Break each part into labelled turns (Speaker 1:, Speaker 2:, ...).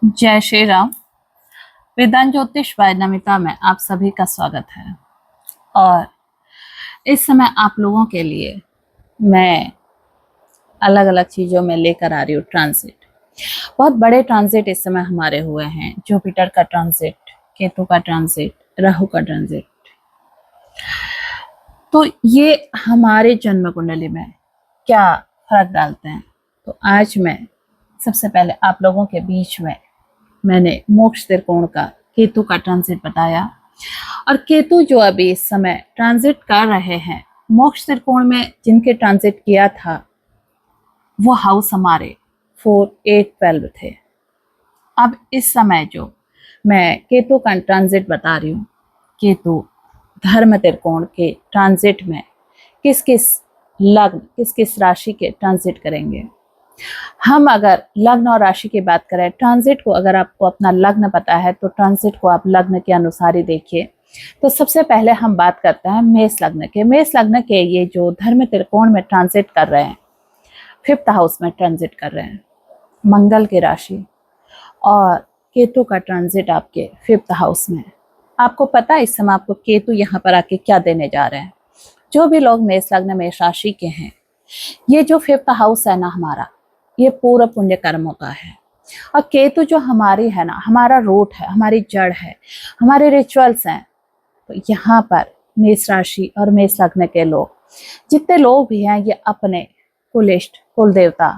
Speaker 1: जय श्री राम। वेदांत ज्योतिष वैज्ञानिकता में आप सभी का स्वागत है। और इस समय आप लोगों के लिए मैं अलग अलग चीजों में लेकर आ रही हूँ ट्रांजिट। बहुत बड़े ट्रांजिट इस समय हमारे हुए हैं। जुपिटर का ट्रांजिट, केतु का ट्रांजिट, राहु का ट्रांजिट। तो ये हमारे जन्म कुंडली में क्या फर्क डालते हैं। तो आज मैं सबसे पहले आप लोगों के बीच में मैंने मोक्ष त्रिकोण का केतु का ट्रांजिट बताया। और केतु जो अभी इस समय ट्रांजिट कर रहे हैं, मोक्ष त्रिकोण में जिनके ट्रांजिट किया था वो हाउस हमारे 4, 8, 12 थे। अब इस समय जो मैं केतु का ट्रांजिट बता रही हूँ, केतु धर्म त्रिकोण के ट्रांजिट में किस किस लग्न, किस किस राशि के ट्रांजिट करेंगे। हम अगर लग्न और राशि की बात करें, ट्रांजिट को अगर आपको अपना लग्न पता है तो ट्रांजिट को आप लग्न के अनुसार ही देखिए। तो सबसे पहले हम बात करते हैं मेष लग्न के। मेष लग्न के ये जो धर्म त्रिकोण में ट्रांजिट कर रहे हैं, 5th हाउस में ट्रांजिट कर रहे हैं, मंगल की राशि, और केतु का ट्रांजिट आपके 5th हाउस में। आपको पता है इस समय आपको केतु यहाँ पर आके क्या देने जा रहे हैं। जो भी लोग मेष लग्न मेष राशि के हैं, ये जो 5th हाउस है ना हमारा, ये पूरा पुण्य कर्मों का है। और केतु जो हमारी है ना, हमारा रूट है, हमारी जड़ है, हमारे रिचुअल्स हैं। तो यहाँ पर मेष राशि और मेष लग्न के लोग, जितने लोग भी हैं, ये अपने कुलिष्ट, कुल देवता,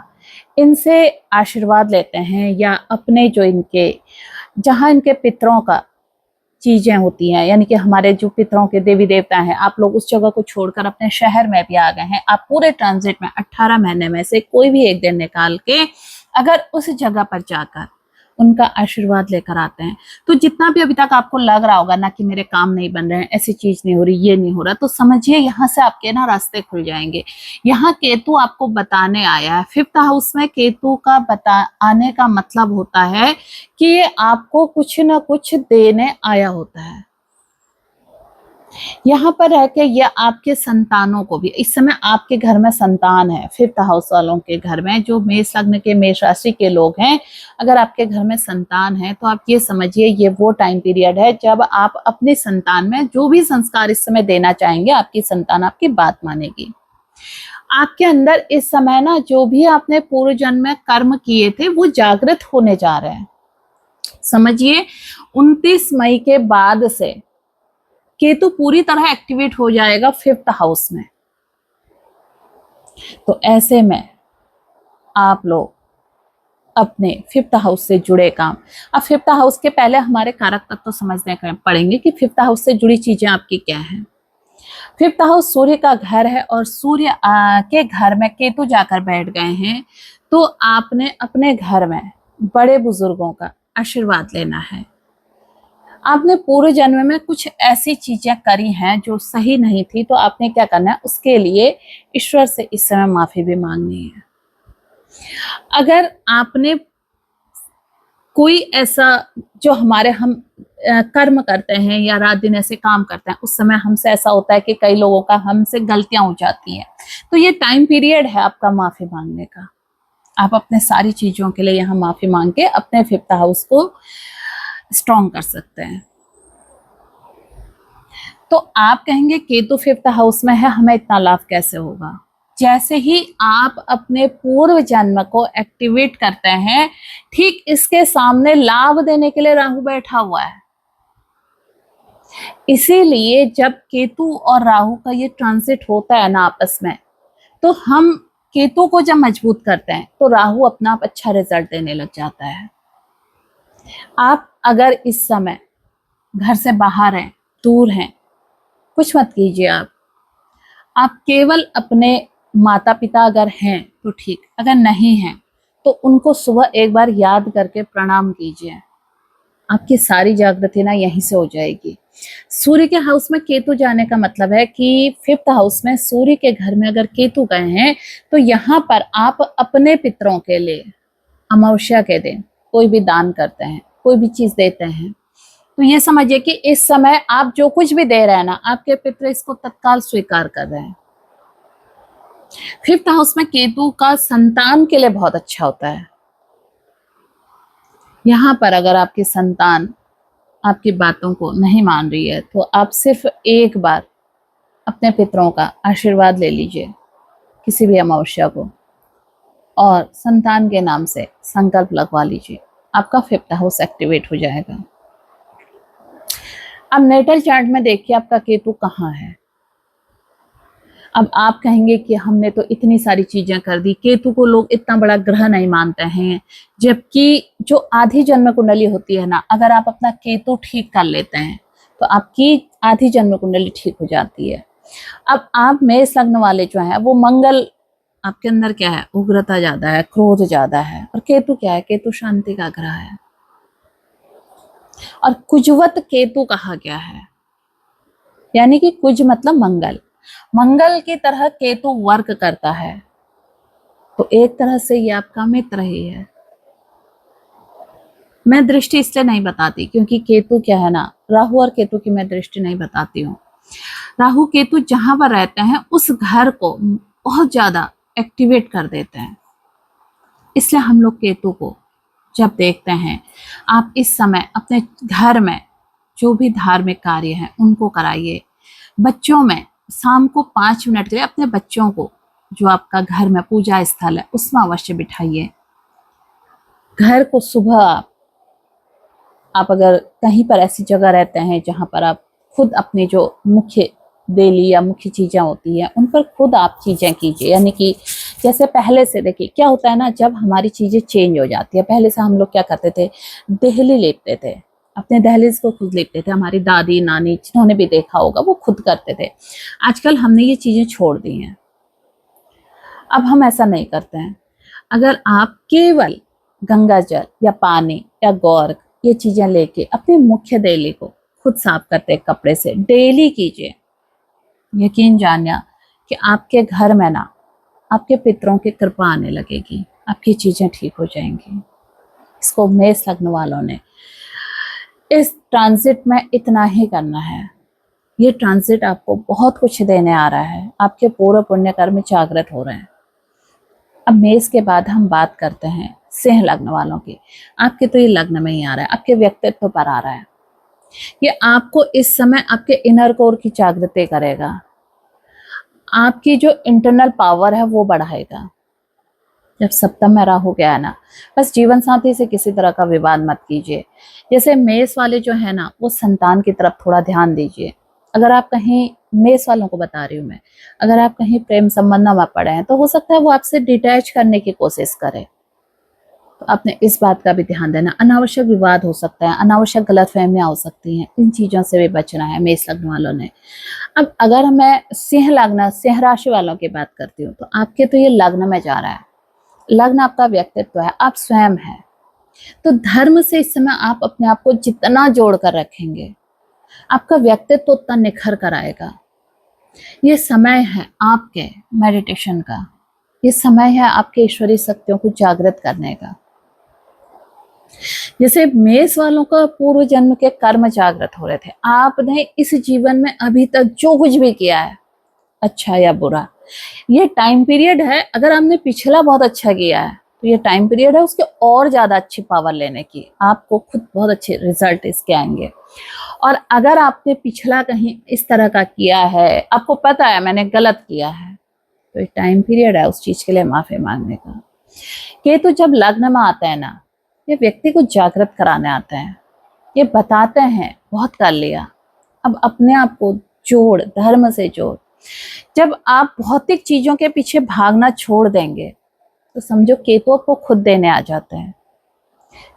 Speaker 1: इनसे आशीर्वाद लेते हैं, या अपने जो इनके जहाँ इनके पितरों का चीजें होती हैं, यानी कि हमारे जो पितरों के देवी देवता हैं, आप लोग उस जगह को छोड़कर अपने शहर में भी आ गए हैं। आप पूरे ट्रांजिट में 18 महीने में से कोई भी एक दिन निकाल के अगर उस जगह पर जाकर उनका आशीर्वाद लेकर आते हैं, तो जितना भी अभी तक आपको लग रहा होगा ना कि मेरे काम नहीं बन रहे हैं, ऐसी चीज नहीं हो रही, ये नहीं हो रहा, तो समझिए यहाँ से आपके ना रास्ते खुल जाएंगे। यहाँ केतु आपको बताने आया है। 5th हाउस में केतु का आने का मतलब होता है कि ये आपको कुछ ना कुछ देने आया होता है। यहाँ पर रह के ये आपके संतानों को भी, इस समय आपके घर में संतान है, 5th हाउस वालों के घर में, जो मेष लग्न के मेष राशि के लोग हैं, अगर आपके घर में संतान है तो आप ये समझिए ये वो टाइम पीरियड है जब आप अपनी संतान में जो भी संस्कार इस समय देना चाहेंगे, आपकी संतान आपकी बात मानेगी। आपके अंदर इस समय ना जो भी आपने पूर्व जन्म में कर्म किए थे वो जागृत होने जा रहे हैं। समझिए 29 मई के बाद से केतु पूरी तरह एक्टिवेट हो जाएगा 5th हाउस में। तो ऐसे में आप लोग अपने 5th हाउस से जुड़े काम, अब 5th हाउस के पहले हमारे कारक तत्व तो समझने पड़ेंगे कि 5th हाउस से जुड़ी चीजें आपकी क्या हैं। 5th हाउस सूर्य का घर है, और सूर्य के घर में केतु जाकर बैठ गए हैं, तो आपने अपने घर में बड़े बुजुर्गों का आशीर्वाद लेना है। आपने पूर्व जन्म में कुछ ऐसी चीजें करी हैं जो सही नहीं थी, तो आपने क्या करना है, उसके लिए ईश्वर से इस समय माफी भी मांगनी है। अगर आपने कोई ऐसा जो हमारे हम कर्म करते हैं या रात दिन ऐसे काम करते हैं, उस समय हमसे ऐसा होता है कि कई लोगों का हमसे गलतियां हो जाती हैं, तो ये टाइम पीरियड है आपका माफी मांगने का। आप अपने सारी चीजों के लिए यहाँ माफी मांग के अपने 5th हाउस को स्ट्रॉन्ग कर सकते हैं। तो आप कहेंगे केतु 5th हाउस में है, हमें इतना लाभ कैसे होगा। जैसे ही आप अपने पूर्व जन्म को एक्टिवेट करते हैं, ठीक इसके सामने लाभ देने के लिए राहु बैठा हुआ है। इसीलिए जब केतु और राहु का ये ट्रांजिट होता है ना आपस में, तो हम केतु को जब मजबूत करते हैं तो राहु अपना आप अच्छा रिजल्ट देने लग जाता है। आप अगर इस समय घर से बाहर हैं, दूर हैं, कुछ मत कीजिए। आप केवल अपने माता पिता अगर हैं तो ठीक, अगर नहीं हैं तो उनको सुबह एक बार याद करके प्रणाम कीजिए। आपकी सारी जागृति ना यहीं से हो जाएगी। सूर्य के हाउस में केतु जाने का मतलब है कि 5th हाउस में सूर्य के घर में अगर केतु गए हैं, तो यहाँ पर आप अपने पितरों के लिए अमावस्या के दिन कोई भी दान करते हैं, कोई भी चीज देते हैं, तो ये समझिए कि इस समय आप जो कुछ भी दे रहे हैं ना, आपके पितर इसको तत्काल स्वीकार कर रहे हैं। 5th हाउस में केतु का संतान के लिए बहुत अच्छा होता है। यहाँ पर अगर आपकी संतान आपकी बातों को नहीं मान रही है तो आप सिर्फ एक बार अपने पितरों का आशीर्वाद ले लीजिए किसी भी अमावस्या को, और संतान के नाम से संकल्प लगवा लीजिए, आपका फिफ्थ हाउस एक्टिवेट हो जाएगा। अब नेटल चार्ट में देखिए आपका केतु कहाँ है। अब आप कहेंगे कि हमने तो इतनी सारी चीजें कर दी, केतु को लोग इतना बड़ा ग्रह नहीं मानते हैं, जबकि जो आधी जन्म कुंडली होती है ना, अगर आप अपना केतु ठीक कर लेते हैं तो आपकी आधी जन्म कुंडली ठीक हो जाती है। अब आप मेष लग्न वाले जो है वो मंगल आपके अंदर क्या है, उग्रता ज्यादा है, क्रोध ज्यादा है, और केतु क्या है, केतु शांति का ग्रह है, और कुजवत केतु कहा गया है, यानी कि कुज मतलब मंगल, मंगल की तरह केतु वर्क करता है, तो एक तरह से ये आपका मित्र ही है। मैं दृष्टि इसलिए नहीं बताती क्योंकि केतु क्या है ना, राहु और केतु की मैं दृष्टि नहीं बताती हूँ। राहु केतु जहां पर रहते हैं उस घर को बहुत ज्यादा एक्टिवेट कर देते हैं, इसलिए हम लोग केतु को जब देखते हैं, आप इस समय अपने घर में जो भी धार्मिक कार्य हैं उनको कराइए। बच्चों में शाम को 5 मिनट के लिए अपने बच्चों को, जो आपका घर में पूजा स्थल है उसमें अवश्य बिठाइए। घर को सुबह आप अगर कहीं पर ऐसी जगह रहते हैं जहां पर आप खुद अपनी जो मुख्य डेली या मुख्य चीजें होती हैं उन पर खुद आप चीजें कीजिए, यानी कि जैसे पहले से देखिए क्या होता है ना, जब हमारी चीजें चेंज हो जाती है, पहले से हम लोग क्या करते थे, देहली लेपते थे, अपने दहलीज को खुद लिखते थे, हमारी दादी नानी जिन्होंने भी देखा होगा वो खुद करते थे। आजकल हमने ये चीजें छोड़ दी हैं, अब हम ऐसा नहीं करते हैं। अगर आप केवल गंगा जल या पानी या गौर्क ये चीजें लेके अपने मुख्य देली को खुद साफ करते कपड़े से डेली कीजिए, यकीन जानिए कि आपके घर में ना आपके पितरों की कृपा आने लगेगी, आपकी चीजें ठीक हो जाएंगी। इसको मेष लग्न वालों ने इस ट्रांजिट में इतना ही करना है। ये ट्रांजिट आपको बहुत कुछ देने आ रहा है, आपके पूर्व पुण्य कर्म जागृत हो रहे हैं। अब मेष के बाद हम बात करते हैं सिंह लग्न वालों की। आपके तो ये लग्न में ही आ रहा है, आपके व्यक्तित्व पर आ रहा है, ये आपको इस समय आपके इनर कोर की जागृति करेगा, आपकी जो इंटरनल पावर है वो बढ़ाएगा। जब सप्तम में राहु गया ना, बस जीवन साथी से किसी तरह का विवाद मत कीजिए। जैसे मेष वाले जो है ना वो संतान की तरफ थोड़ा ध्यान दीजिए। अगर आप कहीं, मेष वालों को बता रही हूँ मैं, अगर आप कहीं प्रेम संबंध में पड़े हैं तो हो सकता है वो आपसे डिटैच करने की कोशिश करे, तो आपने इस बात का भी ध्यान देना। अनावश्यक विवाद हो सकता है, अनावश्यक गलतफहमियां हो सकती हैं, इन चीजों से भी बचना है मेष लग्न वालों ने। अब अगर मैं सिंह लग्न, सिंह राशि वालों की बात करती हूँ तो आपके तो ये लग्न में जा रहा है, लग्न आपका व्यक्तित्व है, आप स्वयं है, तो धर्म से इस समय आप अपने आप को जितना जोड़ कर रखेंगे आपका व्यक्तित्व उतना निखर कर आएगा। ये समय है आपके मेडिटेशन का, ये समय है आपके ईश्वरीय शक्तियों को जागृत करने का। जैसे मेष वालों का पूर्व जन्म के कर्म जागृत हो रहे थे, आपने इस जीवन में अभी तक जो कुछ भी किया है, अच्छा या बुरा, ये टाइम पीरियड है। अगर आपने पिछला बहुत अच्छा किया है तो ये टाइम पीरियड है उसके और ज्यादा अच्छी पावर लेने की, आपको खुद बहुत अच्छे रिजल्ट इसके आएंगे। और अगर आपने पिछला कहीं इस तरह का किया है, आपको पता है मैंने गलत किया है, तो ये टाइम पीरियड है उस चीज के लिए माफी मांगने का। केतु जब लग्न में आता है ना, ये व्यक्ति को जागृत कराने आते हैं, ये बताते हैं बहुत कर लिया, अब अपने आप को जोड़, धर्म से जोड़। जब आप भौतिक चीजों के पीछे भागना छोड़ देंगे तो समझो केतु आपको खुद देने आ जाते हैं।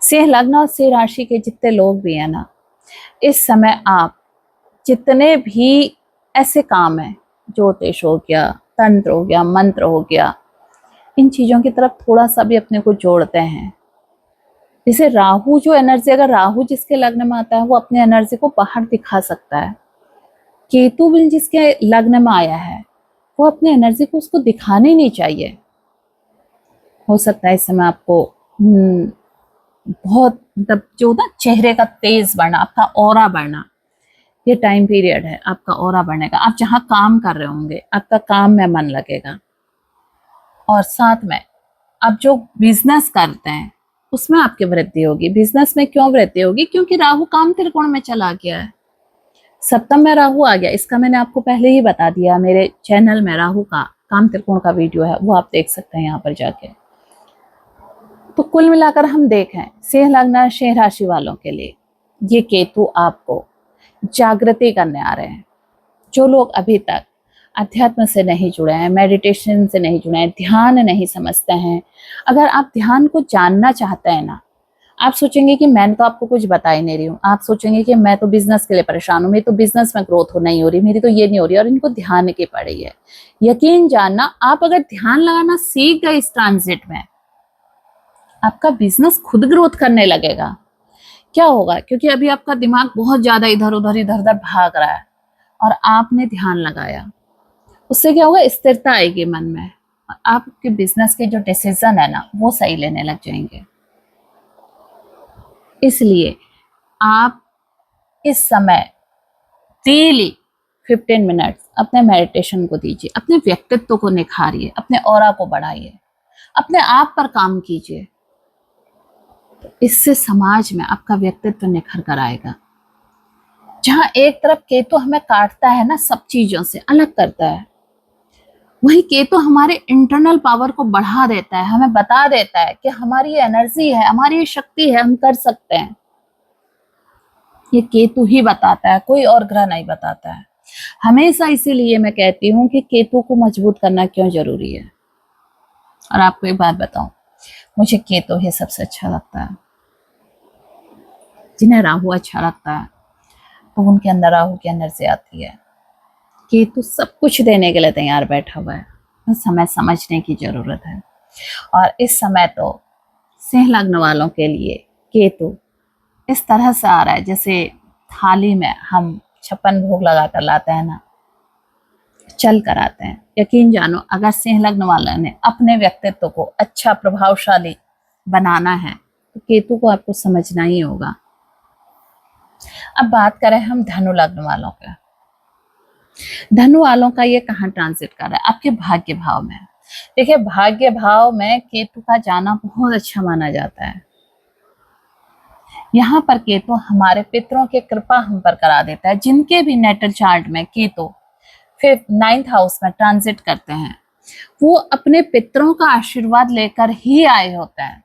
Speaker 1: सिंह लग्न और सिंह राशि के जितने लोग भी हैं ना, इस समय आप जितने भी ऐसे काम हैं, ज्योतिष हो गया, तंत्र हो गया, मंत्र हो गया, इन चीजों की तरफ थोड़ा सा भी अपने को जोड़ते हैं। जैसे राहु जो एनर्जी, अगर राहु जिसके लग्न में आता है वो अपनी एनर्जी को बाहर दिखा सकता है, केतु भी जिसके लग्न में आया है वो अपनी एनर्जी को उसको दिखानी नहीं चाहिए। हो सकता है इस समय आपको बहुत मतलब जो ना चेहरे का तेज बढ़ना, आपका ऑरा बढ़ना, ये टाइम पीरियड है आपका ऑरा बढ़ने का। आप जहां काम कर रहे होंगे आपका काम में मन लगेगा, और साथ में आप जो बिजनेस करते हैं उसमें आपकी वृद्धि होगी। बिजनेस में क्यों वृद्धि होगी? क्योंकि राहु काम त्रिकोण में चला गया है, सप्तम में राहु आ गया। इसका मैंने आपको पहले ही बता दिया, मेरे चैनल में राहु का काम त्रिकोण का वीडियो है, वो आप देख सकते हैं यहाँ पर जाके। तो कुल मिलाकर हम देखें सिंह लग्न सिंह राशि वालों के लिए ये केतु आपको जागृति करने आ रहे हैं। जो लोग अभी तक अध्यात्म से नहीं जुड़े हैं, मेडिटेशन से नहीं जुड़े हैं, ध्यान नहीं समझते हैं, अगर आप ध्यान को जानना चाहते हैं ना, आप सोचेंगे कि मैं तो आपको कुछ बता ही नहीं रही हूँ, आप सोचेंगे कि मैं तो बिजनेस के लिए परेशान हूँ, मेरी तो बिजनेस में ग्रोथ हो नहीं हो रही, मेरी तो ये नहीं हो रही, और इनको ध्यान की पड़ी है। यकीन जानना, आप अगर ध्यान लगाना सीख गए इस ट्रांजिट में, आपका बिजनेस खुद ग्रोथ करने लगेगा। क्या होगा? क्योंकि अभी आपका दिमाग बहुत ज्यादा इधर उधर भाग रहा है और आपने ध्यान लगाया, उससे क्या होगा? स्थिरता आएगी मन में, और आपके बिजनेस के जो डिसीजन है ना, वो सही लेने लग जाएंगे। इसलिए आप इस समय डेली 15 मिनट्स अपने मेडिटेशन को दीजिए, अपने व्यक्तित्व को निखारिए, अपने ऑरा को बढ़ाइए, अपने आप पर काम कीजिए। तो इससे समाज में आपका व्यक्तित्व निखर कर आएगा। जहां एक तरफ केतु हमें काटता है ना, सब चीजों से अलग करता है, वही केतु हमारे इंटरनल पावर को बढ़ा देता है, हमें बता देता है कि हमारी ये एनर्जी है, हमारी ये शक्ति है, हम कर सकते हैं। ये केतु ही बताता है, कोई और ग्रह नहीं बताता है हमेशा। इसीलिए मैं कहती हूँ कि केतु को मजबूत करना क्यों जरूरी है। और आपको एक बात बताऊं, मुझे केतु ही सबसे अच्छा लगता है। जिन्हें राहु अच्छा लगता है तो उनके अंदर राहु की एनर्जी आती है। केतु सब कुछ देने के लिए तैयार बैठा हुआ है, बस हमें समझने की जरूरत है। और इस समय तो सिंह लग्न वालों के लिए केतु इस तरह से आ रहा है जैसे थाली में हम 56 भोग लगा कर लाते हैं ना, चल कर आते हैं। यकीन जानो, अगर सिंह लग्न वाला ने अपने व्यक्तित्व को अच्छा प्रभावशाली बनाना है तो केतु को आपको समझना ही होगा। अब बात करें हम धनु लग्न वालों का। धनु वालों का ये कहाँ ट्रांजिट कर रहा है? आपके भाग्य भाव में। देखिए, भाग्य भाव में केतु का जाना बहुत अच्छा माना जाता है। यहाँ पर केतु हमारे पितरों की कृपा हम पर करा देता है। जिनके भी नेटल चार्ट में केतु फिर 9th हाउस में ट्रांजिट करते हैं, वो अपने पितरों का आशीर्वाद लेकर ही आए होते हैं।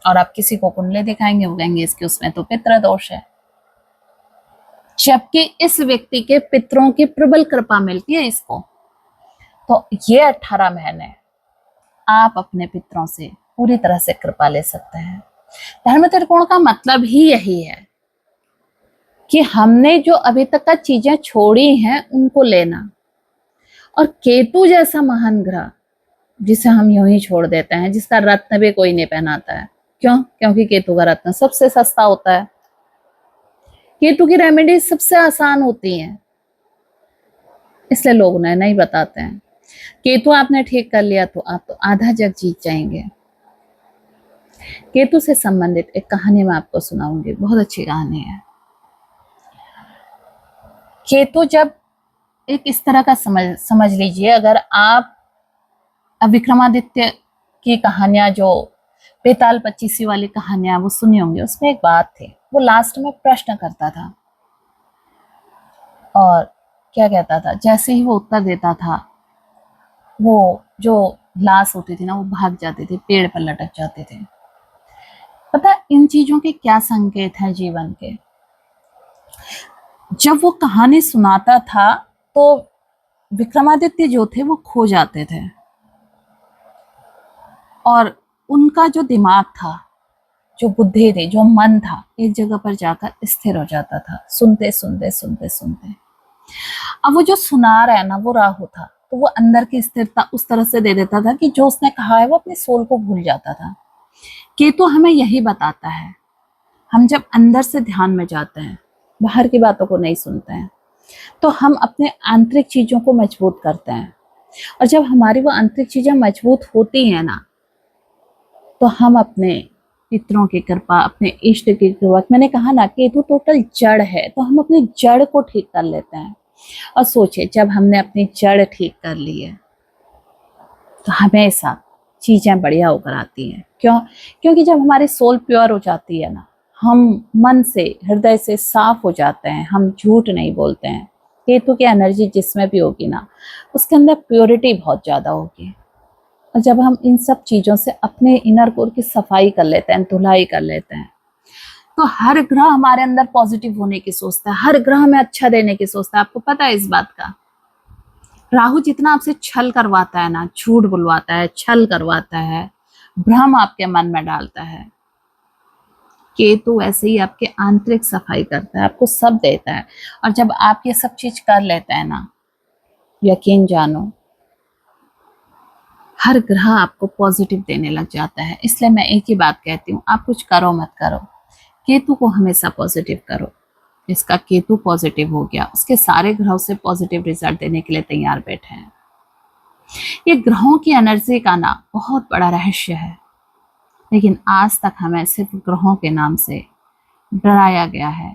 Speaker 1: और आप किसी को कुंडली दिखाएंगे, वो कहेंगे इसके उसमें तो पितृ दोष है, जबकि इस व्यक्ति के पितरों की प्रबल कृपा मिलती है इसको। तो ये 18 महीने आप अपने पितरों से पूरी तरह से कृपा ले सकते हैं। धर्म त्रिकोण का मतलब ही यही है कि हमने जो अभी तक का चीजें छोड़ी हैं उनको लेना। और केतु जैसा महान ग्रह जिसे हम यूं ही छोड़ देते हैं, जिसका रत्न भी कोई नहीं पहनाता है। क्यों? क्योंकि केतु का रत्न सबसे सस्ता होता है। केतु की रेमेडी सबसे आसान होती है, इसलिए लोग उन्हें नहीं बताते हैं। केतु आपने ठीक कर लिया तो आप तो आधा जग जीत जाएंगे। केतु से संबंधित एक कहानी मैं आपको सुनाऊंगी, बहुत अच्छी कहानी है। केतु जब एक इस तरह का समझ लीजिए, अगर आप विक्रमादित्य की कहानियां, जो बेताल पच्चीसी वाली कहानियां वो सुनी होंगी, उसमें एक बात थी, वो लास्ट में प्रश्न करता था और क्या कहता था, जैसे ही वो उत्तर देता था वो जो लाश होती थी ना, वो भाग जाते थे, पेड़ पर लटक जाते थे। पता इन चीजों के क्या संकेत हैं जीवन के? जब वो कहानी सुनाता था तो विक्रमादित्य जो थे वो खो जाते थे और उनका जो दिमाग था, जो बुद्धि थी, जो मन था, एक जगह पर जाकर स्थिर हो जाता था, सुनते सुनते सुनते सुनते। अब वो जो सुना रहा है ना, वो राहु था, तो वो अंदर की स्थिरता उस तरह से दे देता था कि जो उसने कहा है वो अपनी सोल को भूल जाता था। केतु हमें यही बताता है, हम जब अंदर से ध्यान में जाते हैं, बाहर की बातों को नहीं सुनते हैं, तो हम अपने आंतरिक चीजों को मजबूत करते हैं। और जब हमारी वो आंतरिक चीजें मजबूत होती हैं ना, तो हम अपने पितरों की कृपा, अपने इष्ट की कृपा, मैंने कहा ना केतु टोटल जड़ है, तो हम अपनी जड़ को ठीक कर लेते हैं। और सोचिए, जब हमने अपनी जड़ ठीक कर ली है तो हमेशा चीज़ें बढ़िया होकर आती हैं। क्यों? क्योंकि जब हमारी सोल प्योर हो जाती है ना, हम मन से, हृदय से साफ हो जाते हैं, हम झूठ नहीं बोलते हैं। केतु की एनर्जी जिसमें भी होगी ना, उसके अंदर प्योरिटी बहुत ज़्यादा होगी। और जब हम इन सब चीज़ों से अपने इनर कोर की सफाई कर लेते हैं, धुलाई कर लेते हैं, तो हर ग्रह हमारे अंदर पॉजिटिव होने की सोचता है, हर ग्रह हमें अच्छा देने की सोचता है। आपको पता है इस बात का? राहु जितना आपसे छल करवाता है ना, झूठ बुलवाता है, छल करवाता है, भ्रम आपके मन में डालता है, केतु ऐसे ही आपके आंतरिक सफाई करता है, आपको सब देता है। और जब आप ये सब चीज कर लेते हैं ना, यकीन जानो हर ग्रह आपको पॉजिटिव देने लग जाता है। इसलिए मैं एक ही बात कहती हूँ, आप कुछ करो मत करो, केतु को हमेशा पॉजिटिव करो। जिसका केतु पॉजिटिव हो गया, उसके सारे ग्रह उसे पॉजिटिव रिजल्ट देने के लिए तैयार बैठे हैं। ये ग्रहों की एनर्जी का ना बहुत बड़ा रहस्य है, लेकिन आज तक हमें सिर्फ ग्रहों के नाम से डराया गया है।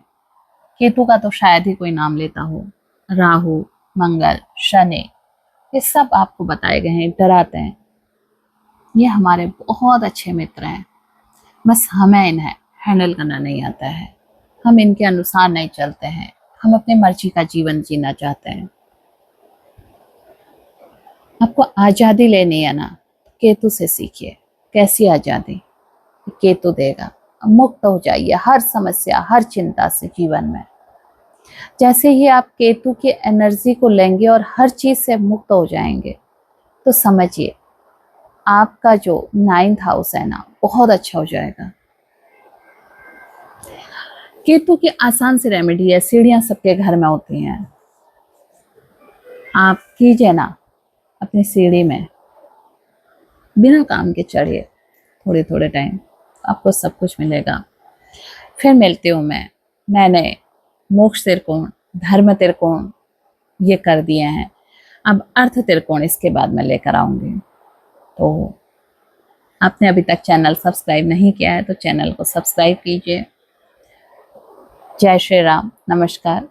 Speaker 1: केतु का तो शायद ही कोई नाम लेता हो। राहु, मंगल, शनि, ये सब आपको बताए गए हैं, डराते हैं। ये हमारे बहुत अच्छे मित्र हैं, बस हमें इन्हें हैंडल करना नहीं आता है। हम इनके अनुसार नहीं चलते हैं, हम अपनी मर्जी का जीवन जीना चाहते हैं। आपको आज़ादी लेनी है ना, केतु से सीखिए। कैसी आज़ादी? केतु देगा। मुक्त हो जाइए हर समस्या, हर चिंता से जीवन में। जैसे ही आप केतु की एनर्जी को लेंगे और हर चीज से मुक्त हो जाएंगे, तो समझिए आपका जो 9th हाउस है ना, बहुत अच्छा हो जाएगा। केतु की आसान सी रेमेडी है, सीढ़ियां सबके घर में होती हैं। आप कीजिए ना, अपनी सीढ़ी में बिना काम के चढ़िए, थोड़े थोड़े टाइम, आपको सब कुछ मिलेगा। फिर मिलती हूँ मैंने मोक्ष त्रिकोण, धर्म त्रिकोण ये कर दिए हैं, अब अर्थ त्रिकोण इसके बाद मैं लेकर आऊंगी। तो आपने अभी तक चैनल सब्सक्राइब नहीं किया है तो चैनल को सब्सक्राइब कीजिए। जय श्री राम, नमस्कार।